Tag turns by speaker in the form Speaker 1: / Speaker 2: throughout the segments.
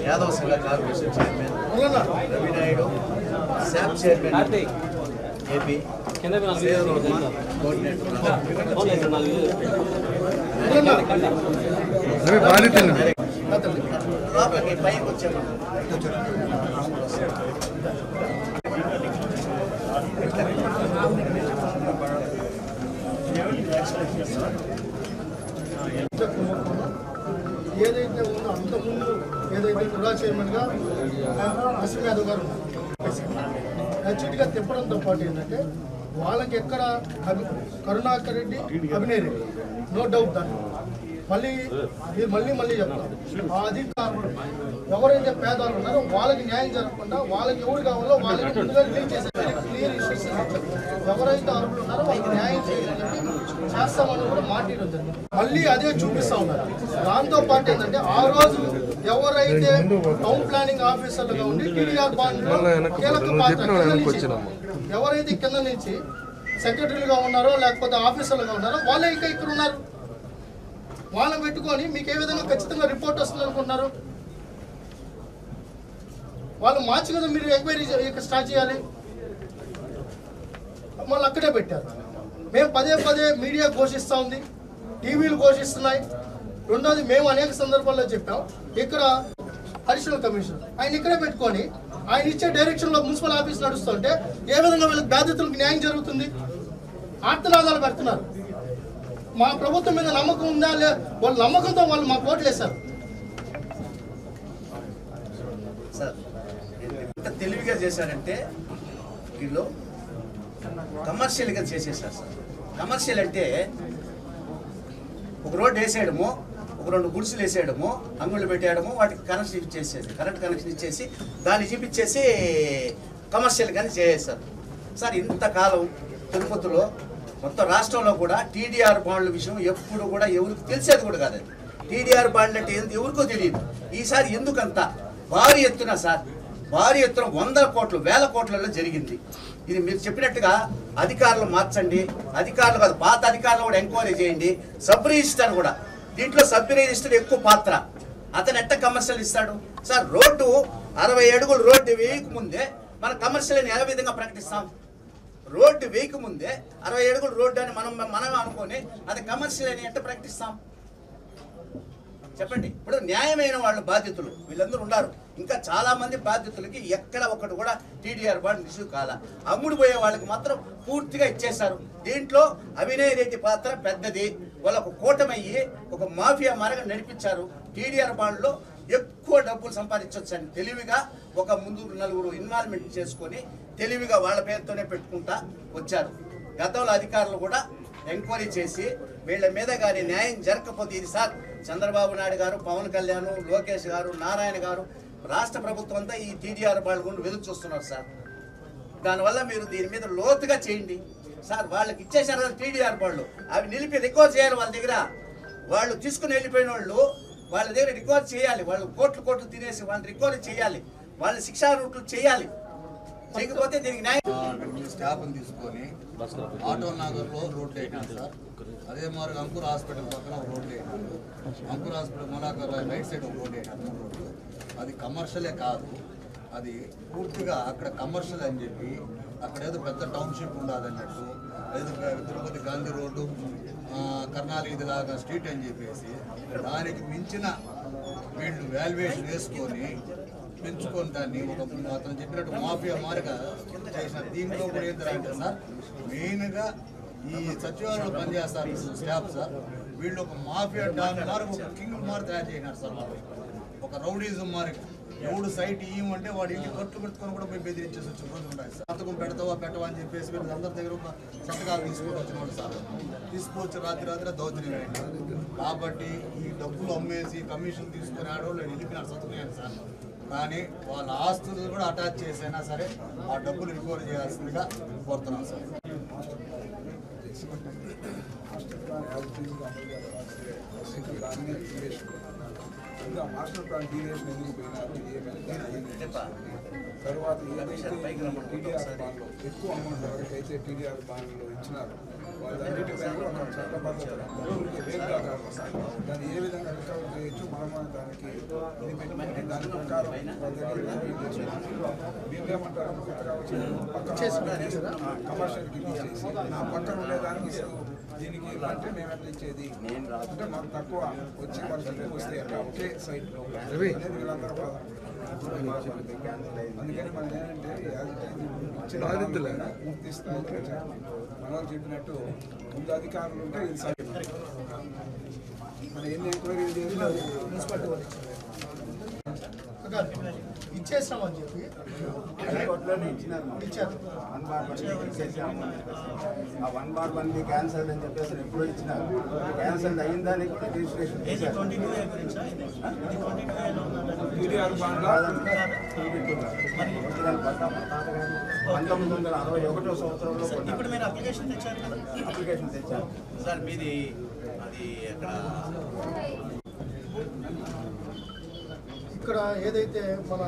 Speaker 1: Yadav Sangh corporation chairman Ravi Naidu SAP chairman AP
Speaker 2: ఏదైతే ఉందో అంతకుముందు ఏదైతే జిల్లా చైర్మన్గా అశ్విన్ యాదవ్ గారు యాక్చువల్గా తిప్పడంతో పాటు ఏంటంటే వాళ్ళకి ఎక్కడ కరుణాకర్ రెడ్డి అభినయ్ రెడ్డి నో డౌట్ దాన్ని మళ్ళీ చెప్తాను. ఆ అధికారులు ఎవరైతే పేదవాళ్ళు ఉన్నారో వాళ్ళకి న్యాయం జరగకుండా వాళ్ళకి ఎవరు కావాలో వాళ్ళకి ముందుగా రిలీజ్ చేసే క్లియర్ ఇష్యూస్ ఎవరైతే అర్హులు ఉన్నారో వాళ్ళకి న్యాయం చేస్తామని కూడా మాట్లాడడం జరిగింది. మళ్ళీ అదే చూపిస్తా ఉన్నారు. దాంతో పాటు ఏంటంటే ఆ రోజు ఎవరైతే టౌన్ ప్లానింగ్ ఆఫీసర్లుగా ఉండి టీడీఆర్ బాండ్లో కీలక పాత్ర ఎవరైతే కింద నుంచి సెక్రటరీలుగా ఉన్నారో లేకపోతే ఆఫీసర్లుగా ఉన్నారో వాళ్ళే ఇక్కడ ఉన్నారు. వాళ్ళని పెట్టుకొని మీకు ఏ విధంగా ఖచ్చితంగా రిపోర్ట్ వస్తుంది అనుకుంటున్నారు? వాళ్ళు మార్చి కదా మీరు ఎంక్వైరీ స్టార్ట్ చేయాలి. మళ్ళీ అక్కడే పెట్టారు. మేము పదే మీడియా ఘోషిస్తూ ఉంది, టీవీలు ఘోషిస్తున్నాయి. రెండోది మేము అనేక సందర్భాల్లో చెప్పాం, ఇక్కడ అడిషనల్ కమిషనర్ ఆయన ఇక్కడే పెట్టుకొని ఆయన ఇచ్చే డైరెక్షన్లో మున్సిపల్ ఆఫీస్ నడుస్తుంటే ఏ విధంగా వీళ్ళకి బాధితులకు న్యాయం జరుగుతుంది? ఆర్తనాదాలు పెడుతున్నారు. మా ప్రభుత్వం మీద నమ్మకం ఉందా? వాళ్ళ నమ్మకంతో వాళ్ళు మాకు ఓట్లు వేశారు.
Speaker 1: సార్ ఎంత తెలివిగా చేశారంటే వీళ్ళు కమర్షియల్గా చేసేసారు సార్. కమర్షియల్ అంటే ఒక రోడ్డు వేసేయడము, ఒక 2 గుడిసెలు వేసేయడము, అంగుళ్ళు పెట్టేయడము, వాటికి కనెక్షన్ ఇచ్చేసేది, కరెంట్ కనెక్షన్ ఇచ్చేసి దాన్ని చూపించేసి కమర్షియల్ కానీ చేసేసారు సార్. ఇంతకాలం తిరుపతిలో మొత్తం రాష్ట్రంలో కూడా టీడీఆర్ బాండ్ల విషయం ఎప్పుడు కూడా ఎవరికి తెలిసేది కూడా కాదు. టీడీఆర్ బాండ్లు అంటే ఎవరికో తెలియదు. ఈసారి ఎందుకంత భారీ ఎత్తున సార్, భారీ ఎత్తున 100 కోట్లు 1000 కోట్లలో జరిగింది. ఇది మీరు చెప్పినట్టుగా అధికారులు మార్చండి, అధికారులు కాదు పాత అధికారులు కూడా ఎంక్వైరీ చేయండి. సబ్ రిజిస్టర్ కూడా దీంట్లో సబ్ రిజిస్టర్ ఎక్కువ పాత్ర. అతను ఎట్ట కమర్షియల్ ఇస్తాడు సార్? రోడ్డు 60 అడుగులు రోడ్డు వేయక ముందే మన కమర్షియల్ అని ఏ విధంగా ప్రకటిస్తాం? రోడ్డు వేయక ముందే 60 అడుగులు రోడ్డు అని మనమే అనుకొని అది కమర్షియల్ అని ఎట్ట ప్రకటిస్తాం చెప్పండి? ఇప్పుడు న్యాయమైన వాళ్ళు బాధ్యతలు వీళ్ళందరూ ఉన్నారు. ఇంకా చాలా మంది బాధ్యతలకి ఎక్కడ ఒకటి కూడా టీడీఆర్ బాండ్ రిసీవ్ కాల. అమ్ముడు పోయే వాళ్ళకి మాత్రం పూర్తిగా ఇచ్చేశారు. దీంట్లో అభినయ్ రెడ్డి పాత్ర పెద్దది. వాళ్ళకు కూటమయ్యి ఒక మాఫియా మార్గం నడిపించారు. టీడీఆర్ బాండ్లో ఎక్కువ డబ్బులు సంపాదించవచ్చు అని తెలివిగా ఒక 3-4 ఇన్వాల్వ్మెంట్ చేసుకొని తెలివిగా వాళ్ళ పేరుతోనే పెట్టుకుంటా వచ్చారు. గతంలో అధికారులు కూడా ఎంక్వైరీ చేసి వీళ్ళ మీద గారి న్యాయం జరగకపోతే ఇది సార్ చంద్రబాబు నాయుడు గారు, పవన్ కళ్యాణ్, లోకేష్ గారు, నారాయణ గారు, రాష్ట్ర ప్రభుత్వం అంతా ఈ టీడీఆర్ బాండ్ల గురించి వెదురు చూస్తున్నారు సార్. దానివల్ల మీరు దీని మీద లోతుగా చేయండి సార్. వాళ్ళకి ఇచ్చేసారు కదా టీడీఆర్ బాండ్లు, అవి నిలిపి రికవర్ చేయాలి. వాళ్ళ దగ్గర వాళ్ళు తీసుకుని వెళ్ళిపోయిన వాళ్ళు వాళ్ళ దగ్గర రికవర్ చేయాలి. వాళ్ళు కోట్లు తినేసి వాళ్ళని రికవరీ చేయాలి. వాళ్ళని శిక్షా రూట్లు చేయాలి. చేయకపోతే దీనికి న్యాయం.
Speaker 3: స్టాఫ్ని తీసుకొని ఆటో నగర్లో రోడ్లు వేయడానికి సార్. అదే మరి అంకుర్ హాస్పిటల్ పక్కన ఒక రోడ్లు వేయడానికి, అంకుర్ హాస్పిటల్ మొలాకర్ రైట్ సైడ్ ఒక రోడ్డు వేయడానికి రోడ్డు. అది కమర్షియలే కాదు, అది పూర్తిగా అక్కడ కమర్షియల్ అని చెప్పి అక్కడ ఏదో పెద్ద టౌన్షిప్ ఉండదు అన్నట్టు తిరుపతి గాంధీ రోడ్డు కర్ణాలి ఇదిలాగా స్ట్రీట్ అని చెప్పేసి దానికి మించిన వీళ్ళు వాల్యుయేషన్ వేసుకొని పెంచుకొని దాన్ని ఒక అతను చెప్పినట్టు మాఫియా మారిగా చేసిన దీంట్లో కూడా ఏంటంటే సార్ మెయిన్గా ఈ సచివాలయంలో పనిచేస్తారు స్టాఫ్ సార్ వీళ్ళు ఒక మాఫియా డాన్ మారి ఒక కింగ్ మారి తయారు చేసినారు సార్ వాళ్ళు ఒక రౌడీజం మారి ఎవడు సైట్ ఇవ్వమంటే వాడి ఇంటి కట్లు పెట్టుకొని కూడా పోయి బెదిరించేసి వచ్చిన రోజులు ఉన్నాయి సార్ సంతకం పెడతావా పెట్టవా అని చెప్పేసి వీళ్ళు అందరి దగ్గర ఒక సంతకాలు తీసుకొని వచ్చిన వాళ్ళు సార్ తీసుకొచ్చి రాత్రి దౌర్జన్యం కాబట్టి ఈ డబ్బులు అమ్మేసి కమిషన్ తీసుకొని ఆడవాళ్ళు వెళ్ళిపోయినారు సంతకం సార్ కానీ వాళ్ళ ఆస్తులు కూడా అటాచ్ చేసైనా సరే ఆ డబ్బులు రికవర్ చేయాల్సిందిగా కోరుతున్నాం సార్
Speaker 4: మాస్టర్ ప్లాన్ డీవియేషన్ ఎందుకు పోయినారు తర్వాత టీడీఆర్ బాండ్లో ఎక్కువ అమౌంట్ ఎవరికైతే టీడీఆర్ బాండ్లో ఇచ్చినారు వాళ్ళన్నిటిపై కూడా మనం చట్టబద్ధత వేరుగా కాకుండా దాన్ని ఏ విధంగా రికవర్ చేయొచ్చు మనం దానికి ఇది పెట్టుకుంటే దాని ప్రకారం వాళ్ళ దగ్గర వీళ్ళేమంటారు కొత్తగా వచ్చిన కమర్షియల్కి ఇచ్చేసి నా పక్కన ఉండేదానికి దీనికి అంటే మేము ఎట్లా ఇచ్చేది అంటే మాకు తక్కువ వచ్చి వాళ్ళకి వస్తే ఎట్లా ఒకే సైట్లో అనేది వీళ్ళందరూ బాధ అందుకని మనం ఏంటంటే ఇచ్చిన పూర్తి స్థాయిలో మనం చెప్పినట్టు ముందు అధికారులు ఉంటే ఇది మనం ఎన్ని ఎంక్వైరీలు చేసినా మున్సిపాలిటీ వాళ్ళు
Speaker 2: ఇచ్చేసామని చెప్పి ఇచ్చారు
Speaker 5: 1/1 క్యాన్సల్ అని చెప్పేసి ఎప్పుడో ఇచ్చినారు క్యాన్సల్ అయిన దానికి కూడా రిజిస్ట్రేషన్ చేశారు
Speaker 4: టీడీఆర్ బాండ్లో
Speaker 5: 1961 సంవత్సరంలో
Speaker 1: ఇప్పుడు మీరు అప్లికేషన్ తెచ్చారు కదా
Speaker 5: అప్లికేషన్ తెచ్చారు
Speaker 1: సార్ మీది అది ఎక్కడ
Speaker 2: ఇక్కడ ఏదైతే మన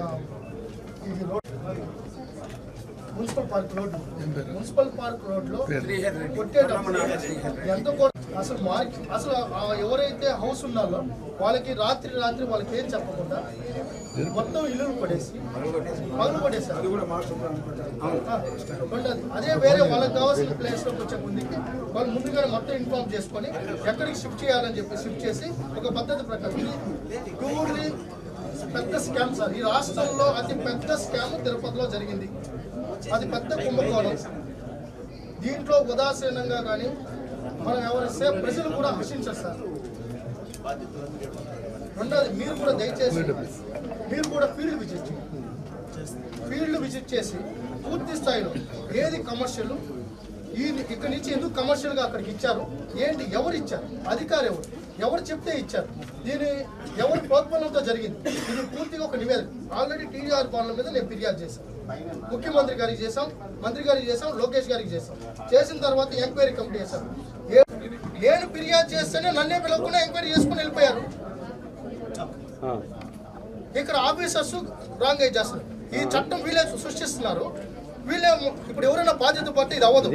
Speaker 2: ఇది రోడ్ మున్సిపల్ పార్క్ రోడ్లో కొట్టేటప్పుడు ఎంతో అసలు ఎవరైతే హౌస్ ఉన్నారో వాళ్ళకి రాత్రి వాళ్ళకి ఏం చెప్పకుండా మొత్తం ఇల్లు పడేసి పగులు పడేసారు అదే వేరే వాళ్ళకి కావాల్సిన ప్లేస్లోకి వచ్చే ముందుకి వాళ్ళు ముందుగానే మొత్తం ఇన్ఫార్మ్ చేసుకొని ఎక్కడికి షిఫ్ట్ చేయాలని చెప్పి షిఫ్ట్ చేసి ఒక పద్ధతి ప్రకారం ప్యూర్లీ పెద్ద స్కామ్ సార్ ఈ రాష్ట్రంలో అతి పెద్ద స్కామ్ తిరుపతిలో జరిగింది అది పెద్ద కుంభకోణం దీంట్లో ఉదాసీనంగా కానీ మనం ఎవరిస్తే ప్రజలు కూడా హర్షించారు సార్ రెండోది మీరు కూడా దయచేసి మీరు కూడా ఫీల్డ్ విజిట్ చేసి పూర్తి స్థాయిలో ఏది కమర్షియల్ ఇక్కడి నుంచి ఎందుకు కమర్షియల్గా అక్కడికి ఇచ్చారు ఏంటి ఎవరు ఇచ్చారు అధికారి ఎవరు చెప్తే ఇచ్చారు దీని ఎవరి ప్రోత్సాహంతో జరిగింది ఇది పూర్తిగా ఒక నివేదిక ఆల్రెడీ టీడీఆర్ బాండ్ల మీద నేను ఫిర్యాదు చేశాను ముఖ్యమంత్రి గారికి చేసాం మంత్రి గారికి చేసాం లోకేష్ గారికి చేసిన తర్వాత ఎంక్వైరీ కమిటీ చేశాం నేను ఫిర్యాదు చేస్తేనే నన్నే పిలవకుండా ఎంక్వైరీ చేసుకుని వెళ్ళిపోయారు ఇక్కడ ఆఫీసర్స్ రాంగ్ చేస్తున్నారు ఈ చట్టం వీళ్ళే సృష్టిస్తున్నారు వీళ్ళే ఇప్పుడు ఎవరైనా బాధ్యత పట్టి ఇది అవ్వదు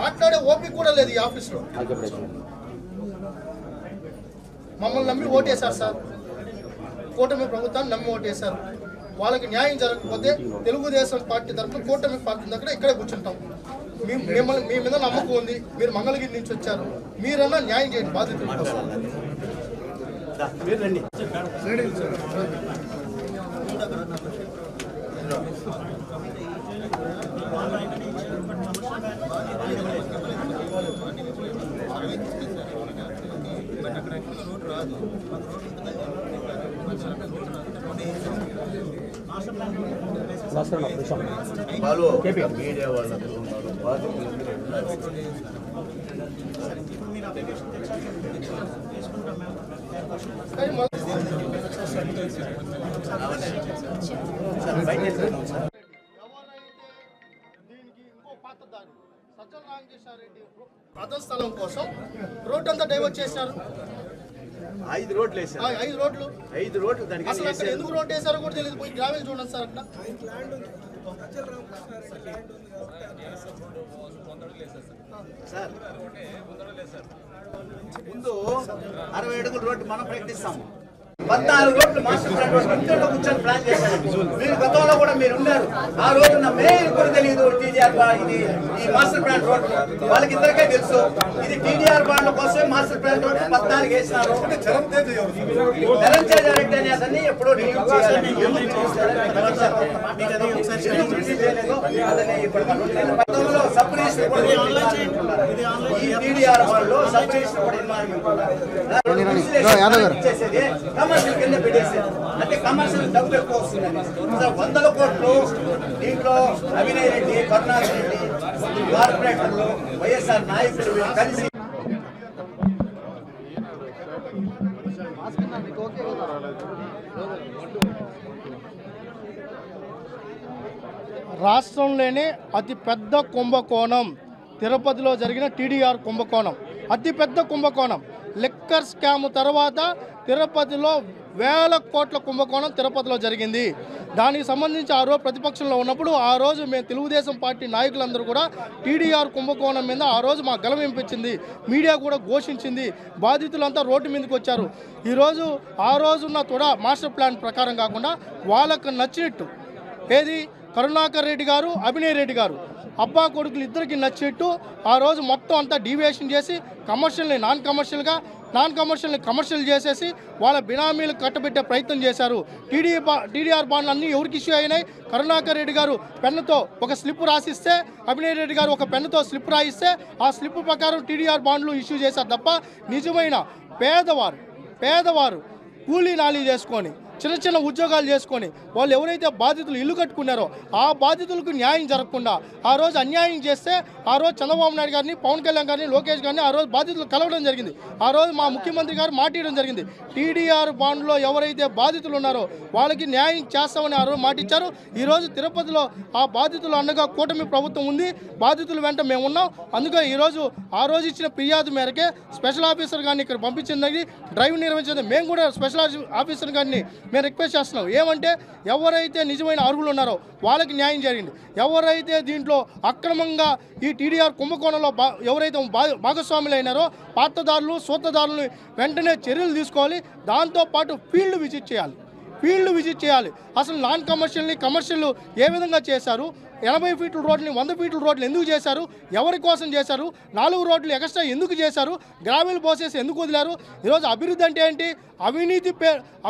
Speaker 2: మాట్లాడే ఓపిక కూడా లేదు ఈ ఆఫీస్లో మమ్మల్ని నమ్మి ఓటేశారు సార్ కూటమి ప్రభుత్వాన్ని నమ్మి ఓటేశారు వాళ్ళకి న్యాయం జరగకపోతే తెలుగుదేశం పార్టీ తరఫున కూటమి పార్టీ దగ్గర ఇక్కడే కూర్చుంటాం మిమ్మల్ని మీ మీద నమ్మకం ఉంది మీరు మంగళగిరి నుంచి వచ్చారు మీరన్నా న్యాయం చేయండి బాధ్యత
Speaker 1: వాళ్ళు మీడియా వాళ్ళందరూ ఉన్నారు బాధితులు
Speaker 2: సజ్జల రామకృష్ణారెడ్డి అధస్థలం కోసం రోడ్ అంతా డైవర్ట్ చేశారు
Speaker 1: 5 రోడ్లు వేసారు 5 రోడ్లు దానికి
Speaker 2: అసలు అక్కడ ఎందుకు రోడ్ వేసారో కూడా తెలియదు పోయి గ్రామీణ చూడండి సార్ అక్కడ
Speaker 1: సార్ ముందు 60 అడుగుల రోడ్డు మనం ప్రకటిస్తాము 14 రోడ్లు మాస్టర్ ప్లాన్ రోడ్లు ఇంట్లో కూర్చొని ప్లాన్ చేశారు. మీరు గతంలో కూడా మీరు ఉన్నారు. ఆ రోజు నా మెయిన్ కూడా తెలియదు టీడీఆర్ ఇది ఈ మాస్టర్ ప్లాన్ రోడ్ వాళ్ళకి ఇద్దరికే తెలుసు. ఇది టీడీఆర్ బాండ్ల కోసమే మాస్టర్ ప్లాన్ రోడ్ 14 వేసినారు. నిరంజన్ రెడ్డి అతన్ని ఎప్పుడో రిలీజ్ చేయాలని గతంలో సబ్ రిజిస్టర్ కూడా ఈ టీడీఆర్ బాండ్లో సబ్ రిజిస్టర్ కూడా చేసేది కమర్షియల్ కింద పెట్టేసేది. అంటే కమర్షియల్ డబ్బు ఎక్కువ వస్తుందని 100 కోట్లు దీంట్లో అవినయ్ రెడ్డి, కరుణాకర్ రెడ్డి, కార్పొరేటర్లు, వైఎస్ఆర్ నాయకులు కలిసి
Speaker 2: రాష్ట్రంలోనే అతి పెద్ద కుంభకోణం తిరుపతిలో జరిగిన టీడీఆర్ కుంభకోణం. అతిపెద్ద కుంభకోణం. లిక్కర్ స్కామ్ తర్వాత తిరుపతిలో వేల కోట్ల కుంభకోణం తిరుపతిలో జరిగింది. దానికి సంబంధించి ఆ రోజు ప్రతిపక్షంలో ఉన్నప్పుడు ఆ రోజు మేము తెలుగుదేశం పార్టీ నాయకులందరూ కూడా టీడీఆర్ కుంభకోణం మీద ఆ రోజు మా గలం వినిపించింది. మీడియా కూడా ఘోషించింది. బాధితులంతా రోడ్డు మీదకి వచ్చారు. ఈరోజు ఆ రోజున్న తొడ మాస్టర్ ప్లాన్ ప్రకారం కాకుండా వాళ్ళకు నచ్చినట్టు ఏది కరుణాకర్ రెడ్డి గారు, అభినయ్ రెడ్డి గారు అబ్బా కొడుకులు ఇద్దరికి నచ్చినట్టు ఆ రోజు మొత్తం అంతా డీవియేషన్ చేసి కమర్షియల్ని నాన్ కమర్షియల్ని కమర్షియల్ చేసేసి వాళ్ళ బినామీలు కట్టబెట్టే ప్రయత్నం చేశారు. టీడీఆర్ బాండ్లు అన్నీ ఎవరికి ఇష్యూ అయినాయి? కరుణాకర్ రెడ్డి గారు పెన్నుతో ఒక స్లిప్ రాసిస్తే, అభినయ్ రెడ్డి గారు ఒక పెన్నుతో స్లిప్ రాయిస్తే ఆ స్లిప్ ప్రకారం టీడీఆర్ బాండ్లు ఇష్యూ చేశారు తప్ప నిజమైన పేదవారు కూలీ నాలి చేసుకొని చిన్న చిన్న ఉద్యోగాలు చేసుకొని వాళ్ళు ఎవరైతే బాధితులు ఇల్లు కట్టుకున్నారో ఆ బాధితులకు న్యాయం జరగకుండా ఆ రోజు అన్యాయం చేస్తే ఆ రోజు చంద్రబాబు నాయుడు గారిని, పవన్ కళ్యాణ్ గారిని, లోకేష్ గారిని ఆ రోజు బాధితులు కలవడం జరిగింది. ఆ రోజు మా ముఖ్యమంత్రి గారు మాటియడం జరిగింది. టీడీఆర్ బాండ్లో ఎవరైతే బాధితులు ఉన్నారో వాళ్ళకి న్యాయం చేస్తామని ఆ రోజు మాటిచ్చారు. ఈరోజు తిరుపతిలో ఆ బాధితులు అండగా కూటమి ప్రభుత్వం ఉంది. బాధితుల వెంట మేము ఉన్నాం. అందుకే ఈరోజు ఆ రోజు ఇచ్చిన ఫిర్యాదు మేరకే స్పెషల్ ఆఫీసర్ గారిని ఇక్కడ పంపించింది. డ్రైవ్ నిర్వహించింది. మేము కూడా స్పెషల్ ఆఫీసర్ గారిని మేము రిక్వెస్ట్ చేస్తున్నాం. ఏమంటే ఎవరైతే నిజమైన అర్హులు ఉన్నారో వాళ్ళకి న్యాయం జరిగింది. ఎవరైతే దీంట్లో అక్రమంగా ఈ టీడీఆర్ కుంభకోణంలో ఎవరైతే భాగస్వాములు అయినారో పాత్రదారులు, సూత్రధారులను వెంటనే చర్యలు తీసుకోవాలి. దాంతోపాటు ఫీల్డ్ విజిట్ చేయాలి. అసలు నాన్ కమర్షియల్ని కమర్షియల్ ఏ విధంగా చేశారు? 80 ఫీట్ల రోడ్లని 100 ఫీట్ల రోడ్లు ఎందుకు చేశారు? ఎవరి కోసం చేశారు? 4 రోడ్లు ఎక్స్ట్రా ఎందుకు చేశారు? గ్రావెల్ పోసేసి ఎందుకు వదిలారు? ఈరోజు అభివృద్ధి అంటే ఏంటి?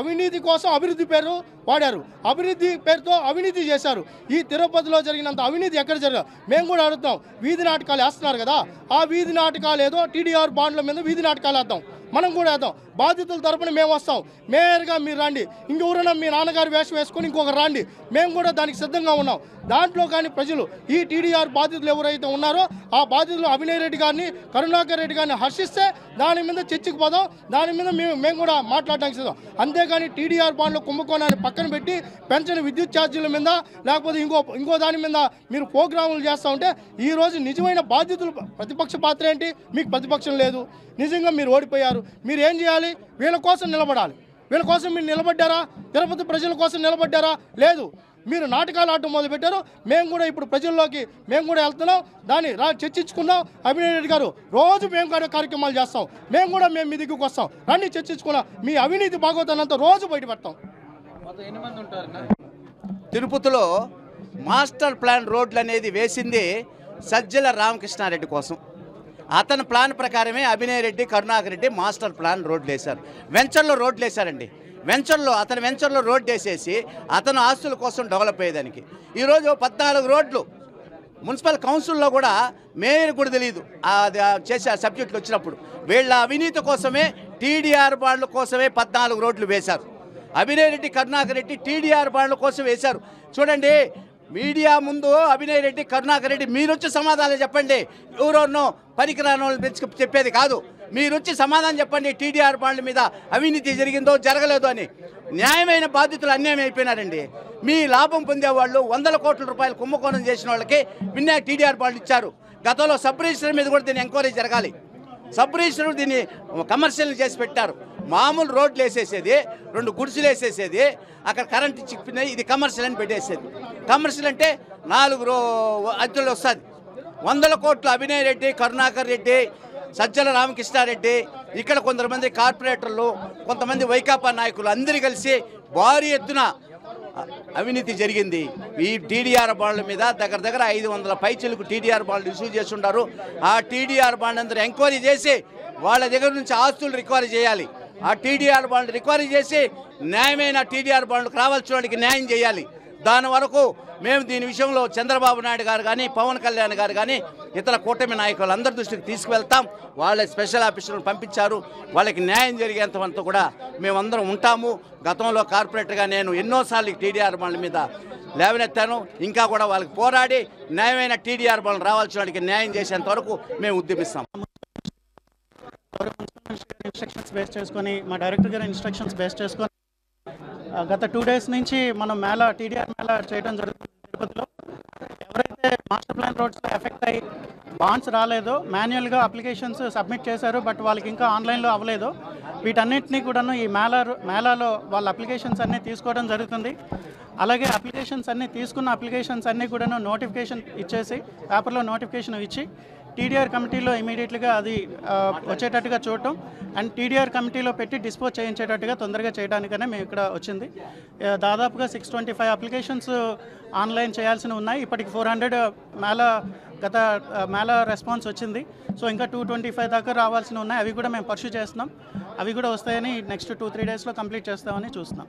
Speaker 2: అవినీతి కోసం అభివృద్ధి పేరు వాడారు. అభివృద్ధి పేరుతో అవినీతి చేశారు. ఈ తిరుపతిలో జరిగినంత అవినీతి ఎక్కడ జరగదు. మేము కూడా అడుగుతాం, వీధి నాటకాలు వేస్తున్నారు కదా, ఆ వీధి నాటకాలు ఏదో టీడీఆర్ బాండ్ల మీద వీధి నాటకాలు వేద్దాం. మనం కూడా వేద్దాం. బాధితుల తరపున మేము వస్తాం. మేయర్గా మీరు రండి. ఇంకెవరైనా మీ నాన్నగారు వేషం వేసుకొని ఇంకొకరు రండి. మేము కూడా దానికి సిద్ధంగా ఉన్నాం. దాంట్లో కానీ ప్రజలు ఈ టీడీఆర్ బాధితులు ఎవరైతే ఉన్నారో ఆ బాధితులు అభినయ్ రెడ్డి గారిని, కరుణాకర్ రెడ్డి గారిని హర్షిస్తే దాని మీద చర్చకు పోదాం. దాని మీద మేము కూడా మాట్లాడడానికి సిద్ధం. అంతేగాని టీడీఆర్ బాండ్ల కుంభకోణాన్ని పక్కన పెట్టి పెంచిన విద్యుత్ ఛార్జీల మీద లేకపోతే ఇంకో దాని మీద మీరు ప్రోగ్రాములు చేస్తూ ఉంటే ఈరోజు నిజమైన బాధితులు ప్రతిపక్ష పాత్ర ఏంటి? మీకు ప్రతిపక్షం లేదు. నిజంగా మీరు ఓడిపోయారు. మీరు ఏం చేయాలి? వీళ్ళ కోసం నిలబడాలి. వీళ్ళ కోసం మీరు నిలబడ్డారా? తిరుపతి ప్రజల కోసం నిలబడ్డారా? లేదు. మీరు నాటకాలు ఆడటం మొదలుపెట్టారు. మేము కూడా ఇప్పుడు ప్రజల్లోకి మేము కూడా వెళ్తున్నాం. దాన్ని చర్చించుకుందాం. అభినయ్ రెడ్డి గారు రోజు మేము కూడా కార్యక్రమాలు చేస్తాం. మేము మీ దిగుకు వస్తాం. రండి చర్చించుకున్నాం. మీ అవినీతి భాగవతానంతా రోజు బయటపెడతాం.
Speaker 1: తిరుపతిలో మాస్టర్ ప్లాన్ రోడ్లు అనేది వేసింది సజ్జల రామకృష్ణారెడ్డి కోసం. అతని ప్లాన్ ప్రకారమే అభినయ్ రెడ్డి, కరుణాకర్ రెడ్డి మాస్టర్ ప్లాన్ రోడ్లు వేశారు. వెంచర్లో రోడ్లు వేశారండి. అతని వెంచర్లో రోడ్డు వేసేసి అతను ఆస్తుల కోసం డెవలప్ అయ్యేదానికి ఈరోజు 14 రోడ్లు మున్సిపల్ కౌన్సిల్లో కూడా మేయర్ కూడా తెలియదు చేసే సబ్జెక్టులు వచ్చినప్పుడు. వీళ్ళ అవినీతి కోసమే టీడీఆర్ బాండ్ల కోసమే 14 రోడ్లు వేశారు. అభినయ్ రెడ్డి, కరుణాకర్ రెడ్డి టీడీఆర్ బాండ్ల కోసం వేశారు. చూడండి, మీడియా ముందు అభినయ్ రెడ్డి, కరుణాకర్ రెడ్డి మీరు వచ్చి సమాధానం చెప్పండి. ఎవరెన్నో పనికిరాని వాళ్ళు పెంచుకు చెప్పేది కాదు. మీరు వచ్చి సమాధానం చెప్పండి. టీడీఆర్ బాండ్ల మీద అవినీతి జరిగిందో జరగలేదు అని. న్యాయమైన బాధితులు అన్యాయం అయిపోయినారండి. మీ లాభం పొందేవాళ్ళు 100 కోట్ల రూపాయలు కుంభకోణం చేసిన వాళ్ళకి వినాయక్ టీడీఆర్ బాండ్లు ఇచ్చారు. గతంలో సబ్ రిజిస్టర్ మీద కూడా దీన్ని ఎంక్వైరీ జరగాలి. సబ్ రిజిస్టర్ దీన్ని కమర్షియల్ చేసి పెట్టారు. మామూలు రోడ్లు వేసేసేది, 2 గుడిసెలు వేసేసేది, అక్కడ కరెంట్ చిక్కినాయి, ఇది కమర్షియల్ అని పెట్టేసేది. కమర్షియల్ అంటే 4 అద్దెలు వస్తుంది. 100 కోట్లు అభినయ్ రెడ్డి, కరుణాకర్ రెడ్డి, సజ్జల రామకృష్ణారెడ్డి, ఇక్కడ కొంతమంది కార్పొరేటర్లు, కొంతమంది వైకాపా నాయకులు అందరూ కలిసి భారీ ఎత్తున అవినీతి జరిగింది. ఈ టీడీఆర్ బాండ్ల మీద దగ్గర 500 పైచీలకు టీడీఆర్ బాండ్లు ఇష్యూ చేస్తుంటారు. ఆ టీడీఆర్ బాండ్ అందరూ ఎంక్వైరీ చేసి వాళ్ళ దగ్గర నుంచి ఆస్తులు రికవరీ చేయాలి. ఆ టీడీఆర్ బాండ్లు రికవరీ చేసి న్యాయమైన టీడీఆర్ బాండ్లకు రావాల్సిన వాడికి న్యాయం చేయాలి. దాని వరకు మేము దీని విషయంలో చంద్రబాబు నాయుడు గారు కానీ, పవన్ కళ్యాణ్ గారు కానీ, ఇతర కూటమి నాయకులు అందరి దృష్టికి తీసుకువెళ్తాం. వాళ్ళ స్పెషల్ ఆఫీసర్లను పంపించారు. వాళ్ళకి న్యాయం జరిగేంత కూడా మేమందరం ఉంటాము. గతంలో కార్పొరేటర్గా నేను ఎన్నోసార్లు టీడీఆర్ బాండ్ల మీద లేవనెత్తాను. ఇంకా కూడా వాళ్ళకి పోరాడి న్యాయమైన టీడీఆర్ బాండ్లు రావాల్సిన వాడికి న్యాయం చేసేంత వరకు మేము ఉద్యమిస్తాం.
Speaker 6: ఇన్స్ట్రక్షన్స్ బేస్ చేసుకొని, మా డైరెక్టర్ గారి ఇన్స్ట్రక్షన్స్ బేస్ చేసుకొని గత 2 days నుంచి మనం టీడీఆర్ మేళా చేయడం జరుగుతుంది. తిరుపతిలో ఎవరైతే మాస్టర్ ప్లాన్ రోడ్స్లో ఎఫెక్ట్ అయ్యి బాండ్స్ రాలేదో, మాన్యువల్గా అప్లికేషన్స్ సబ్మిట్ చేశారు, బట్ వాళ్ళకి ఇంకా ఆన్లైన్లో అవ్వలేదు, వీటన్నిటినీ కూడాను ఈ మేళాలో వాళ్ళ అప్లికేషన్స్ అన్నీ తీసుకోవడం జరుగుతుంది. అలాగే అప్లికేషన్స్ అన్నీ తీసుకున్న అప్లికేషన్స్ అన్నీ కూడాను నోటిఫికేషన్ ఇచ్చేసి, పేపర్లో నోటిఫికేషన్ ఇచ్చి టీడీఆర్ కమిటీలో ఇమీడియట్గా అది వచ్చేటట్టుగా చూడటం అండ్ టీడీఆర్ కమిటీలో పెట్టి డిస్పోజ్ చేయించేటట్టుగా తొందరగా చేయడానికనే మేము ఇక్కడ వచ్చింది. దాదాపుగా 625 అప్లికేషన్స్ ఆన్లైన్ చేయాల్సినవి ఉన్నాయి. ఇప్పటికి 400 మేళా రెస్పాన్స్ వచ్చింది. సో ఇంకా 225 దాకా రావాల్సినవి ఉన్నాయి. అవి కూడా మేము పర్సూ చేస్తున్నాం. అవి కూడా వస్తాయని నెక్స్ట్ 2-3 daysలో కంప్లీట్ చేస్తామని చూస్తున్నాం.